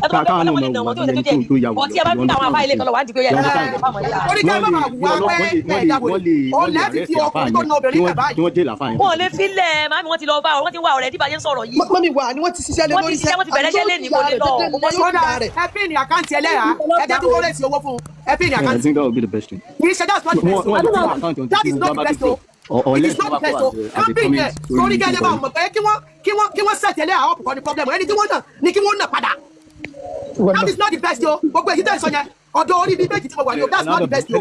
káwọn náà mọ wà lẹ́yìn tó yà wò lọ àwọn àbá ilé kan lọ wà á di pé yẹn wọ́n dé làfà yẹn. wọ́n lè filẹ̀ màmí wọ́n ti lọ bá ọ wọ́n ti wá ọ̀rẹ́ díbà yẹn sọ̀rọ̀ yìí. mọ́mí wà ni wọ́n ti ṣiṣẹ́ lé lórí iṣẹ́ wọ́n ti bẹ̀rẹ̀ iṣẹ́ lé ní kò lè lọ. ẹ pín ní àkáǹtì ẹlẹ́yà ẹ jẹ́ kí wọ́n lè ṣe owó fún ẹ pín ní I àkáǹtì. think that would be the best thing. kì í ṣe that's not the best o that is not the best o it is not the best o campaign yẹn torí gẹ́gẹ́ bá mọ̀ pé kí wọ́n ṣẹ̀tẹ̀ ẹlẹ́yà ọ̀pọ̀ kan ní problem ẹni tí wọ́n nà ní kí wọ́n nà padà. That is not the best yo. Gbogbo èyí tẹ́ sọ yẹn ọ̀dọ̀ orí bíi méjì tí mo wà ní o that's not the best yo.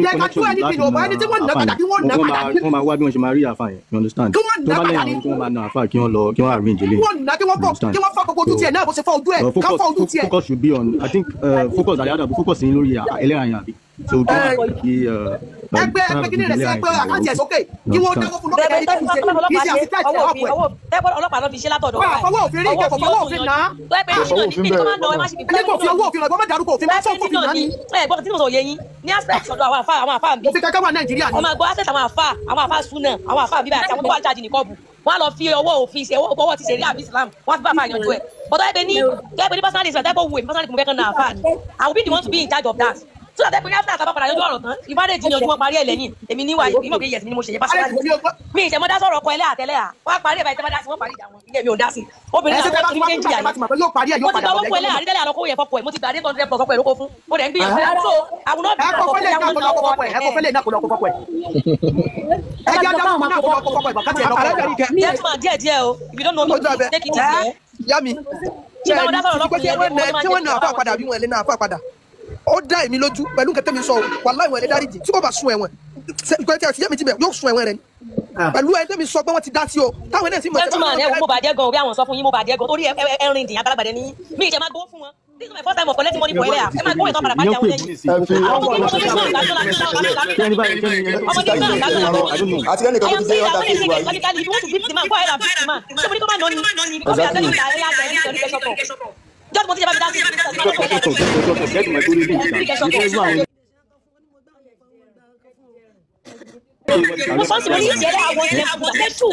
Yẹ ká tún ẹni bìnnú ọ̀bọ̀ ẹni tí wọ́n nà padà kí wọ́n nà padà. Wọ́n máa wá bí wọ́n ṣe máa rí àfà yẹn, you understand? Kí wọ́n nà padà ni. Kí wọ́n máa nà àfà kí wọ́n lọ kí wọ́n arrange ilé. Kí wọ́n nà kí wọ́n fọ́ gbogbo ojú tiẹ̀ náà bó ṣe fọ́ ojú ẹ̀ ká fọ́ ojú tiẹ̀. Focus should be on I think focus àyàdà bó focus ní lórí ẹlẹ́yà yẹn àbí. So kí ẹgbẹ́ kí ni rẹ̀ sí ẹgbẹ́ àkáǹtì ẹ̀ sókè kí wọ́n dáwọ́ fún lọ́kẹ́ ẹni tó ń ṣe kí ṣe àti tẹ́tí ẹ̀ ọ̀pọ̀ ẹ̀. ọlọ́pàá náà fi ṣe látọ̀dọ̀ wà fọwọ́ òfin rí ìkẹ́kọ̀ọ́ fọwọ́ òfin náà. ẹni kò fi owó òfin lọ gbọ́dọ̀ dárúkọ òfin máa fọ́ òfin náà ni. gbọ́dọ̀ tí mo sọ yẹ yín ní aspect ọ̀dọ̀ àwọn àfáà bí. òfin kankan wà Nàìjíríà ni. ọmọ àgbọ̀ aspect àwọn àfáà súnà àwọn àfáà bíbá àti àwọn tó wà jáde nìkan bù wọ́n á lọ fi ọwọ́ òfin ṣe ọwọ́ ti ṣeré àbí Islam wọ́n á fi bá àfáà yanjú ẹ̀ bọ́dọ̀ ẹgbẹ́ ní personal interest ẹgbẹ́ wo èmi personal mo fẹ́ kàn náà àfáà ni I will be the one to be in charge of that. So that when after àtàbà padà yanjú ọ̀rọ̀ tán ìbádẹ́jì yanjú wọn parí ẹ̀ lẹ́yìn èmi níwà ìmọ̀ pé yẹ̀sì ni mo ṣe yẹ pásítọ̀ mi ìṣẹ̀mọ́ dá sọ̀rọ̀ ọkọ ẹlẹ́ àtẹlẹ́ à wọ́n á parí ẹ̀ báyìí tẹ́ bá dá sí wọ́n parí ìjà wọn ìyẹn mi ò dá sí obìnrin náà wọ́n ti ní jìyà yìí mo ti gba owó ẹlẹ́ àrídẹ́lẹ́ àlọ́kọ́ yẹn fọ́kọ ẹ̀ mo ti gbà dé tọ́ndẹ́ pọ̀ sọ́kọ ẹ̀ lóko fún mo dẹ̀ ń gbìyànjú so àwọn náà bí ó dá èmi lójú pẹ̀lú nǹkan tẹ́mi sọ wàláhì ìwọ̀n ẹ̀lẹ́ dáríjì tí kò bá sun ẹ̀wọ̀n nǹkan tí a ti yé mi ti bẹ̀ yóò sun ẹ̀wọ̀n rẹ̀ ni pẹ̀lú ẹ̀ tẹ́mi sọ pé wọ́n ti dá sí o táwọn ẹ̀ náà sì mọ̀ mo bàjẹ́ gan o bí àwọn sọ fún yín mo bàjẹ́ gan torí ẹ̀rín ìdìyàn agbálagbàdẹ ní mi ìjẹ́ máa gbowó fún wọn this is my first time of collecting money for ẹlẹ́yà ẹ máa gbowó ìtàn padà pàjẹ́ àwọn lẹ́yìn just mo ti jẹ bá mi dá sí mo sọ sí mo ní ìṣẹ̀lẹ̀ àwọn ìṣẹ̀lẹ̀ tù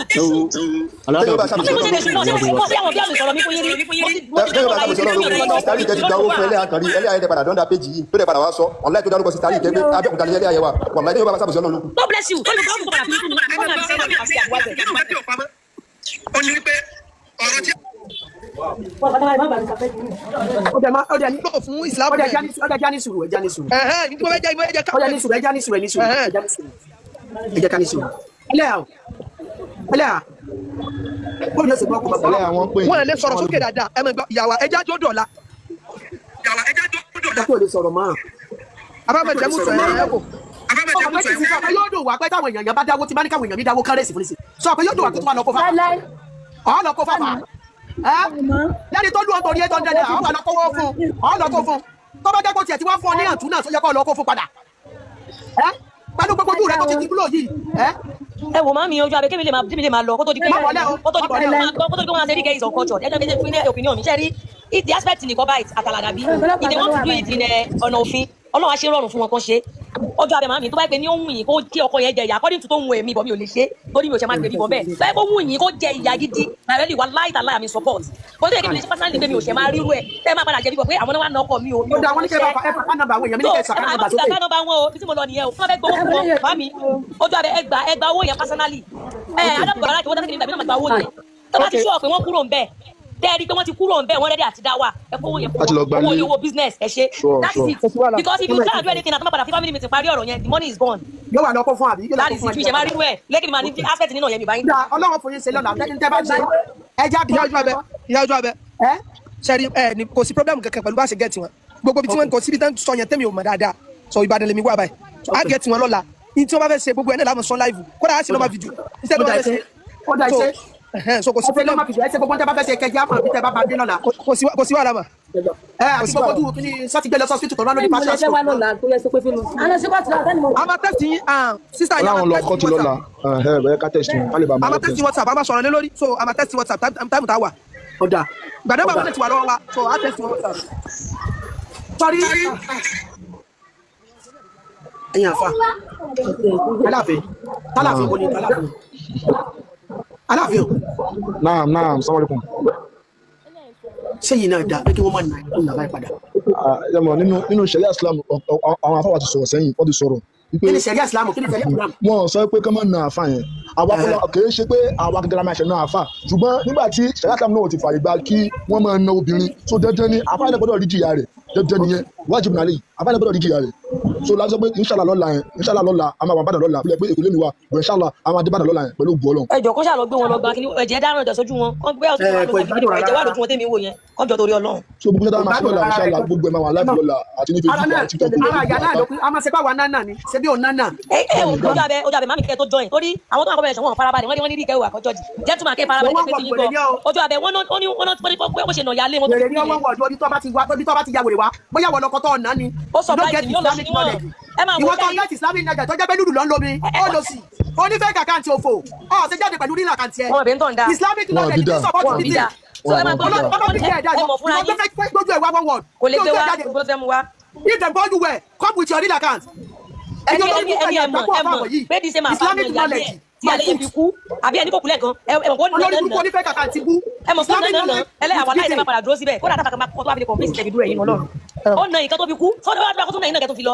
ọdẹ ní kò fún Islam ọdẹ jani sùúrù ẹ jani sùúrù ní tí mo fẹ́ jẹ́ ìmọ̀ ẹ̀jẹ̀ ká ọdẹ ní sùúrù ẹ jani sùúrù ẹ ní sùúrù ẹ jẹ́ ká ní sùúrù ẹlẹ́yà ó ní ọ̀sẹ̀ gbọ́kọ̀ bàbá wọn lè sọ̀rọ̀ sókè dáadáa ẹ mọ̀ ìyàwó ẹja tó dọ̀la kó lè sọ̀rọ̀ mọ́ abámẹ́jẹ́ mú sọ ẹ̀ kò ọ̀pẹ́ yóò dùn wá pé táwọn èèyàn bá dáwó tí bá ní káwọn èèyàn mi dáwó kárẹ́sì fún ní sí sọ pé yóò dùn wá pé tó wà lọ kó fà lọ kó fà lẹ́ni tó dùn ọ́ torí $800 àwọn wà lọ kówó fún ọ́ lọ kó fún tó bá dẹ́gbọ́ tiẹ̀ tí wọ́n fún ọ ní àtún náà tó yẹ kó lọ kó fún padà pẹ̀lú gbogbo ojú rẹ tó ti di kúlò yìí. ẹ wò máa mi ojú abẹ kébì lè máa lọ kó tó di pé wọn ṣe rí gay is uncultured ẹ jẹ́ kí fún ilé opinion mi ṣe rí the aspect nìkan báyìí àtàlàdà bí if they want to do it in ọ̀nà òfin Ọlọ́run á ṣe rọrùn fún wọn kan ṣe ọjọ́ abẹ máa mi tó bá pẹ́ ní ó wù yín kó jẹ́ ọkọ yẹn jẹ ìyà according to tó wù ẹ̀mí bọ̀ mi ò lè ṣe torí mi ò ṣe máa gbé bíbọ̀ bẹ́ẹ̀ bẹ́ẹ̀ kó wù yín kó jẹ ìyà gidi nàrẹ́lì wà láìta láì àmì support kó tó yẹ kí mi lè ṣe personally pé mi ò ṣe máa rírú ẹ̀ tẹ́ máa padà jẹ bíbọ̀ pé àwọn náà wà ná ọkọ mi ò ó dá wọn ní kẹ́ bá ká nọ́mbà àwọn èèyàn mi ní kẹ́ sàkà nọ́mbà sókè ká nọ́mbà wọn o bí tí mo lọ nìyẹn o wọ́n fẹ́ gbowó fún wọn bá mi ojú abẹ ẹgbà owó yẹn personally adágún ara kí wọ́n tẹ́lẹ̀ nígbà mí náà máa gba owó yẹn tó bá ti ṣọ́ pé wọ́n kúrò ń bẹ̀ tẹ́ẹ̀rí pé wọ́n ti kúrò ń bẹ̀ wọ́n rẹ́dí àti dá wà ẹ kó owó yẹn fún owó ní owó business ẹ ṣe that is it because if you try to do anything àtúmọ̀ padà fi family meeting parí ọ̀rọ̀ yẹn the money is gone. yóò wà lọ́kọ́ fún àbí yóò lọ́kọ́ fún àbí ṣe máa rí inú ẹ̀ lẹ́kìn máa ní aspect nínú ọ̀yẹ́ mi báyìí. Ọlọ́run fún yín ṣe lọ́nà tẹ́ bá ṣe ẹja bí ìyá ojú abẹ sẹ́rí ni kò sí problem kankan pẹ̀lú bá ṣe gẹ̀ẹ́tì wọn gbogbo bí tí wọ́n kò síbi tán sọ yẹn tẹ́mi ò mọ̀ dáadáa sọ Ìbàdàn lèmi wà báyìí á gẹ̀ẹ́tì wọn lọ́la ní tí wọ́n bá fẹ́ ṣe gbogbo ẹ̀ náà láwọn sọ live kódà á sì lọ́ọ́ máa fídíò instead of so kò sí problem ẹsẹ gbogbo tẹ́ bá fẹ́ ṣe kẹjá mọ bí tẹ́ bá bá dé lọ́la kò sí wàhálà mà àti gbogbo dùn kí ni sọtì gbé lọ sọsítù tó rán lórí pàṣẹ àṣọ. àmà tẹ́sí yín sísá yìí àmà tẹ́sí WhatsApp àmà tẹ́sí WhatsApp àmà sọ̀rọ̀ lé lórí so àmà tẹ́sí WhatsApp táìmù tá a wà. gbàdúrà bàbá ti wà lọ́wọ́ wa so á tẹ́sí WhatsApp. sọrí ẹ̀yin àfa aláàfin tálàfin kò ní tálàfin. aláàfin o. Naam, assalamu alaikum. ṣé yìí náà dá pé kí wọ́n má nà ó nà báyìí padà. Nínú ṣẹ̀ríà Islam àwọn afáwà ti sọ̀rọ̀ sẹ́yìn wọ́n ti sọ̀rọ̀. kí ni ṣẹ̀ríà Islam kí ni ṣẹ̀ríà Islam. Wọ́n sọ pé kí wọ́n na àfa yẹn àwa kìí ṣe pé àwa gẹ́gẹ́ la máa ṣe na àfa ṣùgbọ́n nígbà tí ṣẹ̀ríà Islam náà ti fààyè gba kí wọ́n máa na obìnrin tó dandan ni àfa yẹn gbọ́dọ̀ rí jìyà rẹ̀ dandan nìyẹn wájú nàlẹ́ yìí àfa yẹn gbọ́dọ̀ rí jìyà rẹ̀ so láti sọ pé inshallah lọ́la a máa wà bàdàn lọ́la fílẹ̀ pé èkó lé mi wá bọ̀ inshallah a máa dé bàdàn lọ́la yẹn pẹ̀lú ògùn Ọlọ́run. ẹjọ kó ṣàlọ gbé wọn lọ gba kí ẹ̀jẹ̀ dáná ìjọ sójú wọn kọ gbé ọsùn ẹ̀jẹ̀ wà lójú wọn tèmi wò yẹn kọjọ torí Ọlọ́run. so gbogbo ṣẹta máa ṣe lọ́la inshallah gbogbo ẹ̀ máa wà láìpẹ́ lọ́la àti ní Facebook àti TikTok. ara àyà náà ló pín a máa ṣe báwa nánà ni ṣe bí òun nánà. ojú abẹ mami kẹ tó join torí àwọn tó wà kọ́bẹ̀rẹ̀ ṣẹ̀wọ̀n farabalẹ̀ wọ́n ní bí ìkẹwò àkọ́jọ́ jì jẹ́tùmá kẹ́ farabalẹ̀ pé ti yín gbọ́ ojú abẹ wọ́n pé ó ṣe nà yálé wọn. wèrè ní ọwọ́ wọ̀ọ́dún orí tó bá ti ya wèrè wá bóyá wọ̀ lọ́kọ́ tó ọ̀nà ni. ó sọ báyìí yóò lọ sí wọn ẹ máa ìwọ tó get Islamic knowledge tó jẹ́ pé lùlù lọ́ ń lomi ó lọ sí onífẹ́ kàkáǹtì òfò ọ̀ ṣe jáde pẹ̀lú nílà kàǹtì ẹ̀ Islamic knowledge ní support ní ti kò lè gbé wá gbogbo fẹ́ mu wá. if dem born you well come with your real account. ẹni pé di ṣe máa bá mi yálé ẹ̀ tí alẹ́ yẹn fi kú àbí ẹni kò kulẹ̀ gan ẹ̀mọ̀ kó ní olórí kúkú onífẹ́ kàkà ti bú. ẹ̀mọ̀ fún náà ẹlẹ́yà wà láì ṣe máa padà dúró síbẹ̀ kó dàda máa kọ́ tó wá fi lè kọ̀ọ̀fíìsì tẹ̀bi dúró ẹ̀yin Ọlọ́run ó na nǹkan tó fi kú sọ́dọ̀ wá dúró kó tún náà ìnáà tó fi lọ.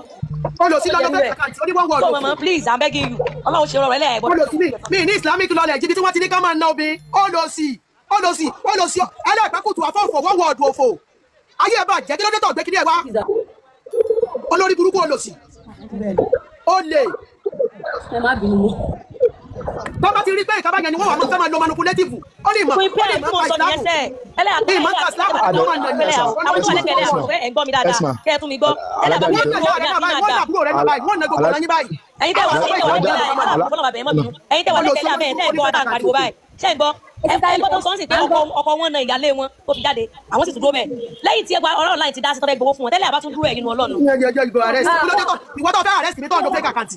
olùsílọ́dọ̀ fẹ́ kàkà ti oníwọ̀n wọ̀ọ̀dù. so mama please I'm begging you Ọlọ́run ṣe rọrọ ẹlẹ́yà ẹ̀gbọ́n. mi ní Islamic knowledge ibi tí wọ́n ti ní ká máa ná obìnrin olùsí ẹlẹ́ẹ̀pẹ́kùtù àfọ̀fọ̀ wọ́n wọ̀ọ̀dù òfò ayé ẹ̀ bá jẹ́ kí ló dé tó gbé kí ní ẹ̀ wá olórí burúkú olùsí ó lè. ẹ má bínú mi. tó bá ti rí pé ìkábàyàn ni wọ́n wà fẹ́ máa lo manipulative ó ní ìmọ̀ fún ìpínlẹ̀ tí mo sọ nìyẹn sẹ́ ẹlẹ́yà tó àwọn tó wà lẹ́kẹ̀lẹ́ àwọn fẹ́ ẹ̀gbọ́n mi dáadáa kẹ́ ẹ tún mi gbọ́ ẹlẹ́yà tó wà ẹ̀yin tẹ́ wà lẹ́kẹ̀lẹ́ abẹ́ ẹ̀ gbọ́ àtàkàriwo báyìí ṣé ń gbọ́ ẹgbẹ́ tó sọ́n sì pé ọkọ wọn na ìyálé wọn tó fi jáde àwọn sì tún dúró mẹ́ lẹ́yìn tí ẹgbẹ́ ọlọ́run láì ti dá sí tọ́fẹ́ gbowó fún wọn tẹ́lẹ̀ àbá tún dúró ẹ̀ nínú Ọlọ́run. ìwọ tó fẹ́ arrest mi tó ń lo fake account.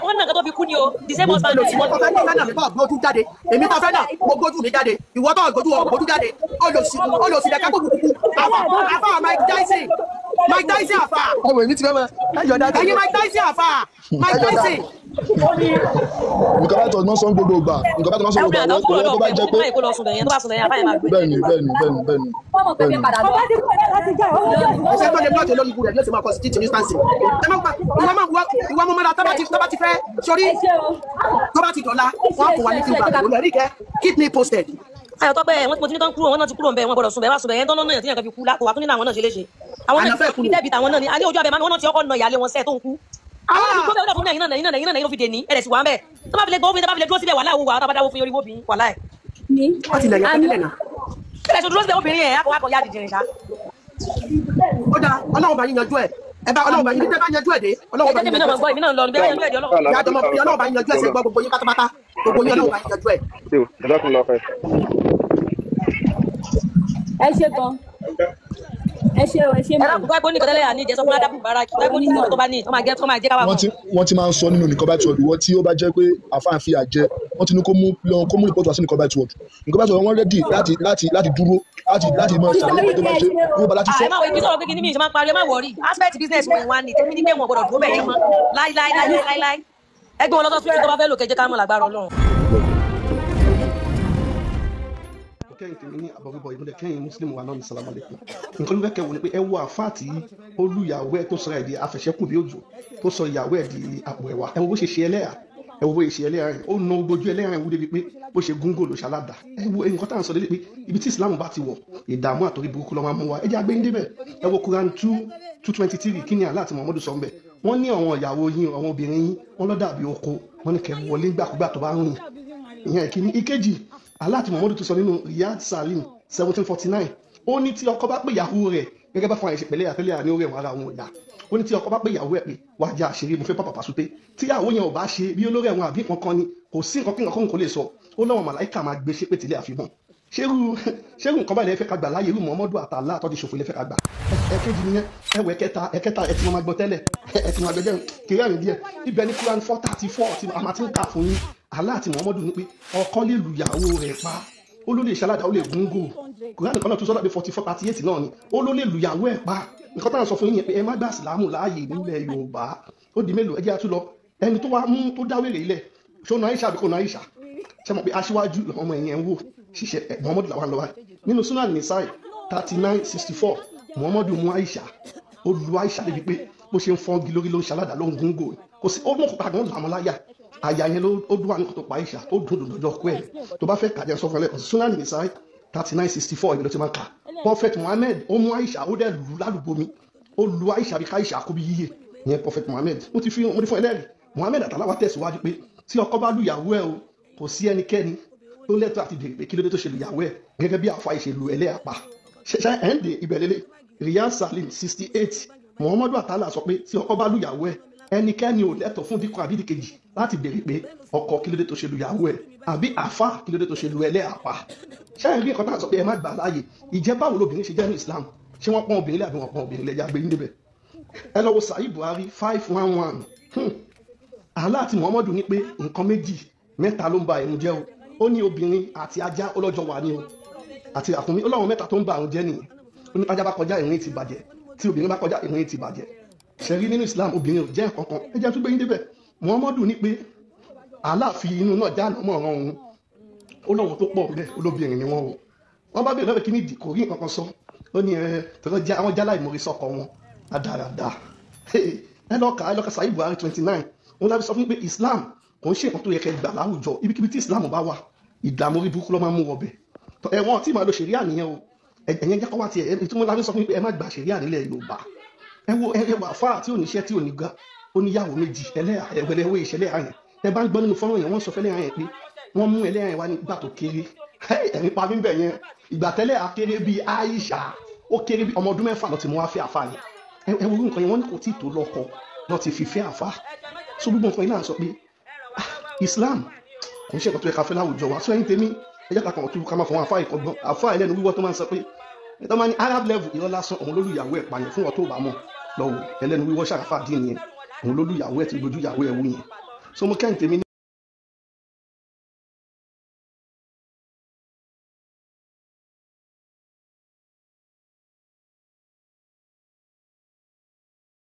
wọ́n nà tó fi kú ni o the same husband. ìwọ tó fẹ́ náà mi tó gbójú jáde èmi tó fẹ́ náà mo gbójú mi jáde ìwọ tó gbójú jáde olùsí lẹ́ka kó kúkú àfa Mike Tyson àfa. ọmọ èmi ti fẹ́ máa ẹ̀yọ̀ dáadáa. ẹ̀yin Mike Tyson àfa Mike Tyson. nǹkan bá tọ̀ sọ́n gbogbo gbà nǹkan bá tọ̀ sọ́n gbogbo gbà tó bá jẹ́ pé. bẹ́ẹ̀ni. ọ̀sẹ̀ tó lè blọ́ọ̀tì olórí ibú rẹ̀ yóò ti máa constitute instance. ìwọ mọ̀ mọ́ra tó bá ti fẹ́ sórí tó bá ti dọ̀la wọ́n kò wá ní fíìmù àgbà olórí kẹ́ keep me posted. ayọ̀ tọ́pẹ́ wọ́n ti ní tán kúrò wọn náà ti kúrò ń bẹ̀ wọ́n gbọ́dọ̀ sùn bẹ̀ wá sùn bẹ̀ yẹn tán náà yẹn tí yẹn kan fi kú lákò wá tún nínú àwọn náà ṣe léṣe àwọn náà ti fi dẹ́bi tàwọn náà ni a ní ojú abẹ́ máa wọ́n náà ti ọkọ̀ nà ìyálé wọn sẹ́ẹ̀ tó ń kú àwọn náà ti kó bẹ́ẹ̀ fún ẹ̀yin náà ló fi dè ní ẹ̀rẹ̀ sì wà ń bẹ̀ tó bá fi lè gbọ́ obìnrin tó bá fi lè dúró síbẹ̀ wà láwùwà tó bá dáwó fún yorí obìnrin wà láì. wọ́n ti lẹ̀ yẹn tẹ́lẹ̀ náà. ẹ̀rẹ̀ tó dúró síbẹ̀ obìnrin yẹn akọ̀ yá dìdìrín ṣá. ó dáa Ọlọ́run bá yín yanjú ẹ̀ Ọlọ́run bá yín tẹ́ bá yanjú ẹ̀ dé Ọlọ́run bá yín yanjú ẹ̀. èmi náà lọ níbi yanjú ẹ̀ dé Ọlọ́run bá yín yanjú ẹ̀ ṣe gbọ́ gbogbo yín pátápátá gbogbo yín Ọlọ́run bá yín yanjú ẹ̀. ẹ ṣe gan ẹ ṣe o ẹ ṣe mọ. ẹ̀rọ gbogbo ní kọ́tẹ́lẹ̀ àní ìjẹsọ́ fún ládàbù bára kí gbogbo ní ìjọba tó bá ní tó máa jẹ́ káwá. wọ́n ti máa ń sọ nínú nìkan bá ti wọ̀dù wọ́n tí ó bá jẹ́ pé àfáàfin àjẹ wọ́n ti ní kó mú rìpọ́tù wá sí nìkan bá ti wọ̀dù nìkan bá ti wọ̀dù wọ́n rẹ́dì láti dúró láti máa ṣàlàyé tó bá ṣe wọ́n bá láti sọ. àìmáwò ibi sọ̀rọ̀ pé kí ni mi ṣe máa parí ẹ má wọ̀rí aspect business mi wá ní tèmi ní pé wọn gbọdọ̀ dúró bẹ̀ yẹn mọ́ láíláí ẹgbẹ́ wọn lọ́sọ̀ tó bá fẹ́ lò kẹjẹ ká mọ̀ lágbára Ọlọ́run. kẹ́yìn tèmi ní àbọ̀bọ̀ ìmúlẹ̀ kẹ́yìn Muslim wa náà ní salamu alaykum nǹkan ló fẹ́ kẹ́ wò ni pé ẹ wo àfáà tí ó lu ìyàwó ẹ̀ tó sọ ẹ̀ di afẹ̀ṣẹ́kù bí òjò tó sọ ìyàwó ẹ̀ di àpò ẹ̀wà ẹ wo bó ṣe ṣe ẹlẹ́yà ẹ wo bó ṣe ẹlẹ́yà rẹ̀ ó na gbójú ẹlẹ́yà rẹ̀ wú débi pé bó ṣe gúngò ló ṣaládà ẹ wo nǹkan tá à ń sọ débi pé ibi tí Islam bá ti wọ̀ ìdààmú àtòrí burúkú lọ́ máa mú wa ẹ jẹ́ agbẹ́yìn débẹ̀ ẹ wo Quran 2:23 kí ni Allah àti Muhammadu sọ ń bẹ̀ wọ́n ní àwọn ìyàwó yín àwọn obìnrin yín wọ́n lọ́ dàbí oko wọ́n ní kẹ́ wọlé gbàkúgbà tó bá rìn ìyẹn ìkíní ìkejì Allah àti Muhammadu tó sọ nínú Riyadh Salim 1749 ó ní tí ọkọ bá pè ìyàwó rẹ̀ gẹ́gẹ́ bá fún àìṣe pẹ̀lẹ́ àtẹ́lẹ̀ àní orí ẹ̀wọ̀n ara wọn ìyá ó ní tí ọkọ bá pè ìyàwó ẹ̀ pé wàá jẹ́ àṣírí mo fẹ́ pàpàpà súpé tí ìyàwó yẹn ò bá ṣe bí olórí ẹ̀wọ̀n àbí kankan ni kò sí nǹkan kí nǹkan kò lè sọ ó láwọn màláìkà máa gbé ṣépè tílé àfihàn ṣérù nǹkan báyìí lè fẹ́ ká gbà láyé irú Muhammadu àtàlá àtọ́jú ṣòfò lè fẹ́ ká gbà ẹ̀kejì nìyẹn ẹ̀wẹ̀ ẹ̀kẹta ẹ̀ tí wọ́n máa gbọ́ tẹ́lẹ̀ ẹ̀ tí wọ́n gbẹ́jẹ́ kiri àmì díẹ̀ ibẹ̀ ní Quran 4:34 tí a máa ti ń kà fún yín Allah àti Muhammadu ní pé ọkọ lè lu ìyàwó rẹ̀ pa ó ló lè ṣaládàá ó lè gúngò kùránì kan náà tún sọ́dọ̀ pé 44:38 náà ni ó ló lè lùyàwó ẹ̀ pa nǹkan táwọn sọ fún yín yẹn pé ẹ má gbà sílámù láàyè nílẹ̀ Yorùbá ó di mélòó ẹ jẹ́ àtúlọ ẹni tó wá mú tó dáwèrè ilẹ̀ ṣónà Aisha àbí kò náà Aisha ṣe mọ̀ pé aṣíwájú làwọn ọmọ ẹ̀yẹn ń wò ṣiṣẹ́ Muhammadu làwọn lọ́wọ́ nínú Sunan Nisai 39:64 Muhammadu mú Aisha ó lu Aisha débi pé bó ṣe ń fọ́ngi lórí ló ń ṣaládàá ló ń gúngò kò sí ó mọ̀ kó pàdán làwọn láyà àyà yẹn ó dún àníkàn tó pa Aisha ó dùn lọ́jọ́ kú ẹ̀ tó bá fẹ́ kàjẹ́ sọ fún ẹlẹ́kọ̀ọ́ Sunan Nisai 39:64 ìbí ló ti máa kà Prophet Muhammad ó mú Aisha ó dẹ̀ lù lálùbomi ó lu Aisha bí káìsà kó bí yíyẹ ìyẹn Prophet Muhammad mo ti fún ẹlẹ́rìí Muhammad àtàláwà tẹ̀síwájú pé tí ọkọ bá lu ìyàwó ẹ̀ o kò sí ẹnikẹ́ni tó lẹ́tọ̀ọ́ àti bèrè pé kí ló dé tó ṣe lu ìyàwó ẹ̀ gẹ́gẹ́ bí àfa ìṣèlú ẹlẹ́àpá ṣe ẹ̀ ń dè ìbẹ̀lẹ́lẹ̀ Riyad Salim 68 Muhammadu àtàlà sọ pé tí ọkọ bá lu ìyàwó ẹ̀ ẹnikẹ́ni ò lẹ́tọ̀ọ́ fún díkọ̀ àbí díkejì láti bèrè pé ọkọ kí ló dé tó ṣe lu ìyàwó ẹ̀ àbí àfa kí ló dé tó ṣe lu ẹlẹ́àpá ṣe ẹ̀ rí nǹkan tá à sọ pé ẹ má gbà láàyè ìjẹ́ báwo lobìnrin ṣe jẹ́ ní Islam ṣé wọ́n pọ́n obìnrin lé àbí wọ́n pọ́n obìnrin lé yàgbé níbẹ̀ ẹ lọ wo Sahih Buhari 511 Allah àti Muhammadu ní pé nǹkan méjì mẹ́ta ló ń ba ẹ̀rùn jẹ́ o ó ní obìnrin àti ajá ọlọ́jọ́ wà ní o àti àkùnmí ọlọ́run mẹ́ta tó ń ba àrùn jẹ́ nìyẹn ó ní ajá bá kọjá ìrìn ti bàjẹ́ tí obìnrin bá kọjá ìrìn ti bàjẹ́ ṣẹ̀rí nínú Islam obìnrin ò jẹ́ nǹkan kan ẹ jẹ́ tún gbé yín débẹ̀ Muhammadu ní pé Allah fi inú náà já àná mọ́ ọ̀ràn òun ó lọ́wọ́n tó pọ̀ bẹ́ẹ̀ olóbìnrin ni wọ́n o wọ́n bá bèèrè lọ́wọ́ kí ní ìdí kò rí nǹkan kan sọ ó ní tọ́jọ́ já àwọn jálá ìmọ̀rí sọ́kọ wọn adáradá ẹ lọ́ka Sahih Buhari 29 wọn láti sọ fún pé Islam kò ń ṣe nǹkan tó yẹ kẹ́ gbà láwùjọ ibikíbi tí Islam bá wà ìdààmú orí burúkú ló máa ń mú wọbẹ̀ ẹ̀wọ̀n tí màá lo ṣẹ̀ríà nìyẹn o ẹ̀yẹn jẹ́ kọ́ wá tiẹ̀ ìtumọ̀ láti sọ fún pé ẹ má gbà ṣẹ̀ríà nílẹ̀ Yorùbá ẹ wà fáà tí ò níṣẹ́ tí ò ní ga ó níyàwó méjì ẹlẹ́wọ̀ ìṣẹ̀lẹ̀ àyẹn ẹ bá ń gbọ́ nínú fọ́nrán yẹn wọ́n sọ fẹ́lẹ́ àyẹn pé wọ́n mú ẹlẹ́yìn wá nígbà tó kéré ẹ̀rín pa mí bẹ̀ yẹn ìgbà tẹ́lẹ̀ akéré bíi Aisha ó kéré bíi ọmọ ọdún mẹ́fà lọ ti mú wá fẹ́ àfa yẹn ẹ wo nǹkan yẹn wọ́n ní kò tí ì tó lọ́kọ lọ ti fi fẹ́ àfa so gbogbo nǹkan yẹn náà sọ pé Islam kò ń ṣe nǹkan tó yẹ ká fẹ́ láwùjọ wa sọ ẹ̀yin tèmi ẹ jẹ́ ká kàn tún ká máa fọwọ́n àfa ìkọgbọ́n àfa ẹlẹ́nu wíwọ́ tó máa ń sọ pé ẹ̀tọ́ máa ní Arab level ìrọ́ lásán òun lólùyàwó ẹ̀ pààyàn fún wọn tó bá mọ̀ lọ́wọ́ ẹlẹ́nu wíwọ́ ṣàràfà dín nìyẹn òun lólùyàwó ẹ̀ ti lójú ìyàwó ẹ̀ wú yẹn so mo kẹ́hìn tèmi